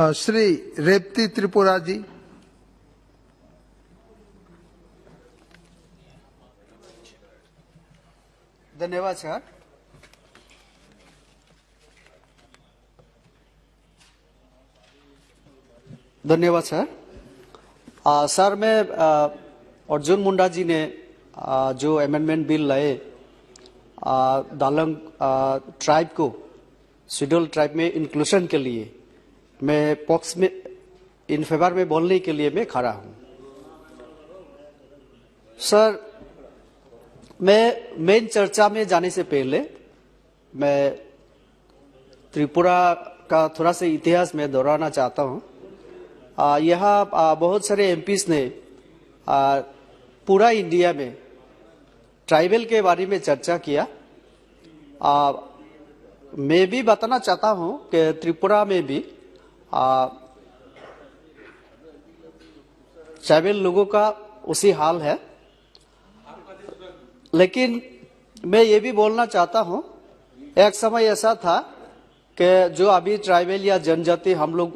श्री रेवती त्रिपुरा जी। धन्यवाद सर। धन्यवाद sir. Sir मैं अर्जुन मुंडा जी ने जो अमेंडमेंट बिल लाए दालंग ट्राइब को शेड्यूल ट्राइब में इंक्लूशन के लिए मैं पॉक्स में इन फेवर में बोलने के लिए मैं खड़ा हूं। सर मैं मेन चर्चा में जाने से पहले मैं त्रिपुरा का थोड़ा सा इतिहास में दोहराना चाहता हूं। यहाँ बहुत सारे एमपीज ने पूरा इंडिया में ट्राइबल के बारे में चर्चा किया। मैं भी बताना चाहता हूं कि त्रिपुरा में भी ट्राइबल लोगों का उसी हाल है, लेकिन मैं ये भी बोलना चाहता हूं एक समय ऐसा था कि जो अभी ट्राइबल या जनजाति हम लोग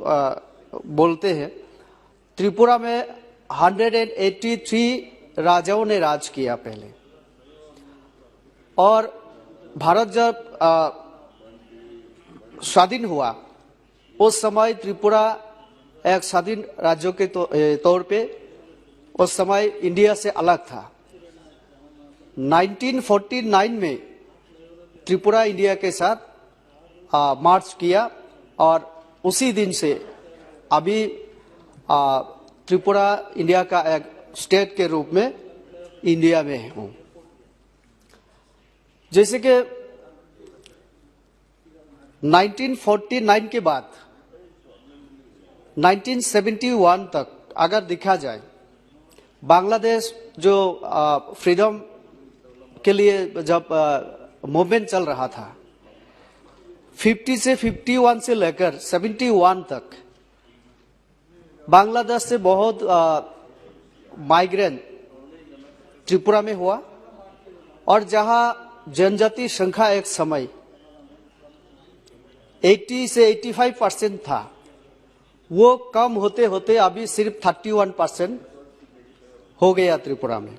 बोलते हैं, त्रिपुरा में 183 राजाओं ने राज किया पहले। और भारत जब स्वाधीन हुआ उस समय त्रिपुरा एक स्वाधीन राज्यों के तौर पे उस समय इंडिया से अलग था। 1949 में त्रिपुरा इंडिया के साथ मार्च किया और उसी दिन से अभी त्रिपुरा इंडिया का एक स्टेट के रूप में इंडिया में हूं। जैसे कि 1949 के बाद 1971 तक अगर देखा जाए, बांग्लादेश जो फ्रीडम के लिए जब मूवमेंट चल रहा था, 50 से 51 से लेकर 71 तक बांग्लादेश से बहुत माइग्रेंट त्रिपुरा में हुआ। और जहां जनजाति संख्या एक समय 80 से 85% था, वो कम होते होते अभी सिर्फ 31% हो गया त्रिपुरा में।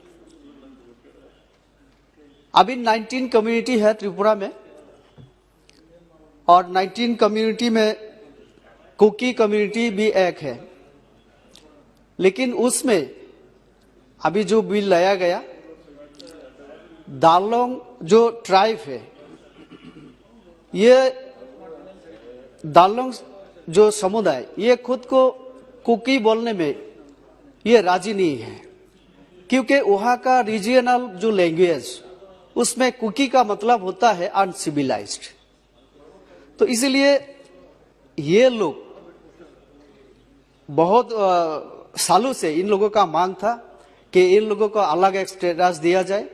अभी 19 कम्युनिटी है त्रिपुरा में और 19 कम्युनिटी में कुकी कम्युनिटी भी एक है। लेकिन उसमें अभी जो बिल लाया गया, दालोंग जो ट्राइब है, ये दालोंग जो समुदाय ये खुद को कुकी बोलने में ये राजी नहीं है, क्योंकि वहां का रीजनल जो लैंग्वेज उसमें कुकी का मतलब होता है अनसिविलाइज्ड। तो इसलिए ये लोग बहुत सालों से इन लोगों का मांग था कि इन लोगों को अलग एक स्टेटस दिया जाए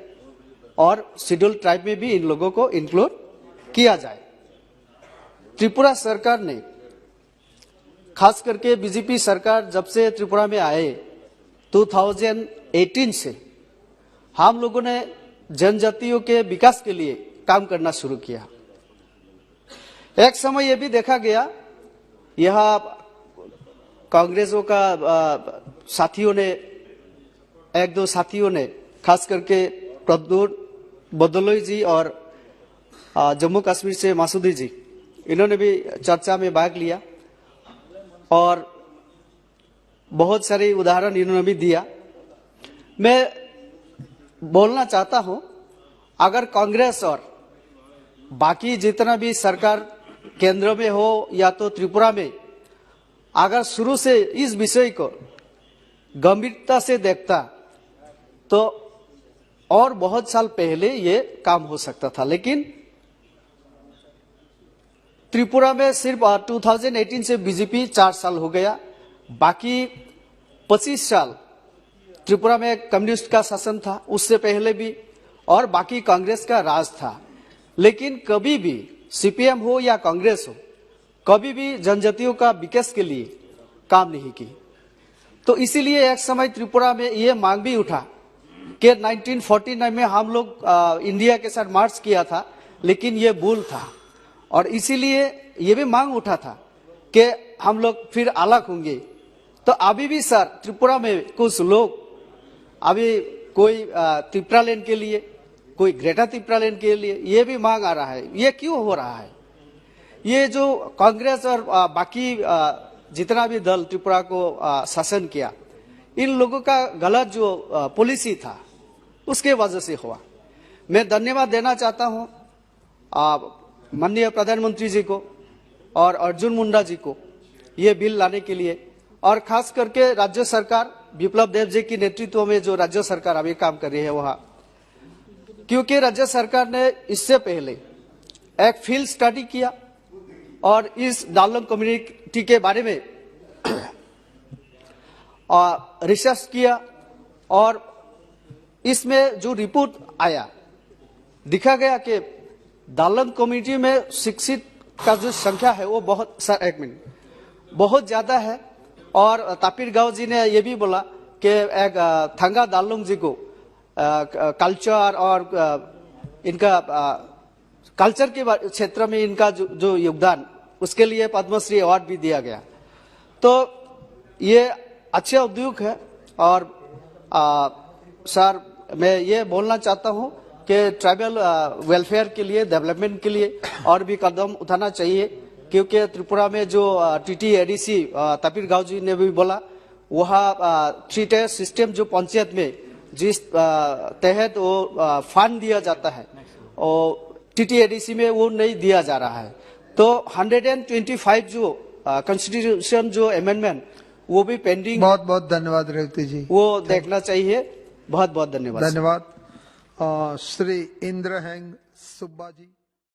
और शेड्यूल ट्राइब में भी इन लोगों को इंक्लूड किया जाए। त्रिपुरा सरकार ने, खास करके बीजेपी सरकार जब से त्रिपुरा में आए 2018 से, हम लोगों ने जनजातियों के विकास के लिए काम करना शुरू किया। एक समय यह भी देखा गया, यह कांग्रेसों का साथियों ने, एक दो साथियों ने, खास करके प्रद्युत बदलोई जी और जम्मू कश्मीर से मासूदी जी, इन्होंने भी चर्चा में भाग लिया और बहुत सारे उदाहरण इन्होंने भी दिया। मैं बोलना चाहता हूं, अगर कांग्रेस और बाकी जितना भी सरकार केंद्र में हो या तो त्रिपुरा में, अगर शुरू से इस विषय को गंभीरता से देखता तो और बहुत साल पहले ये काम हो सकता था। लेकिन त्रिपुरा में सिर्फ 2018 से बीजेपी 4 साल हो गया, बाकी 25 साल त्रिपुरा में कम्युनिस्ट का शासन था, उससे पहले भी, और बाकी कांग्रेस का राज था। लेकिन कभी भी सीपीएम हो या कांग्रेस हो, कभी भी जनजातियों का विकास के लिए काम नहीं की। तो इसीलिए एक समय त्रिपुरा में ये मांग भी उठा कि 1949 में हम लोग इंडिया के साथ मार्च किया था, लेकिन ये भूल था। और इसीलिए ये भी मांग उठा था कि हम लोग फिर अलग होंगे। तो अभी भी सर त्रिपुरा में कुछ लोग अभी कोई त्रिपुरा लैंड के लिए, कोई ग्रेटर त्रिपुरा लैंड के लिए ये भी मांग आ रहा है। ये क्यों हो रहा है? ये जो कांग्रेस और बाकी जितना भी दल त्रिपुरा को शासन किया, इन लोगों का गलत जो पॉलिसी था उसके वजह से हुआ। मैं धन्यवाद देना चाहता हूं माननीय प्रधानमंत्री जी को और अर्जुन मुंडा जी को ये बिल लाने के लिए, और खास करके राज्य सरकार विप्लव देव जी की नेतृत्व में जो राज्य सरकार अभी काम कर रही है वहां, क्योंकि राज्य सरकार ने इससे पहले एक फील्ड स्टडी किया और इस डालंग कम्युनिटी के बारे में रिसर्च किया, और इसमें जो रिपोर्ट आया दिखा गया कि डालंग कम्युनिटी में शिक्षित का जो संख्या है वो बहुत ज्यादा है। और तापिर गांव जी ने ये भी बोला कि एक थंगा दालुंग जी को कल्चर और इनका कल्चर के क्षेत्र में इनका जो योगदान, उसके लिए पद्मश्री अवार्ड भी दिया गया। तो ये अच्छे उद्योग है। और सर मैं ये बोलना चाहता हूं कि ट्राइबल वेलफेयर के लिए, डेवलपमेंट के लिए और भी कदम उठाना चाहिए, क्योंकि त्रिपुरा में जो TTADC तापिर गांव जी ने भी बोला, वहाँ 3 टायर सिस्टम जो पंचायत में जिस तहत वो फंड दिया जाता है और TTADC में वो नहीं दिया जा रहा है। तो 125 जो कॉन्स्टिट्यूशन जो अमेंडमेंट वो भी पेंडिंग। बहुत बहुत धन्यवाद रेवती जी, वो देखना चाहिए। बहुत बहुत धन्यवाद। धन्यवाद। श्री इंद्र हैंग सुब्बा जी।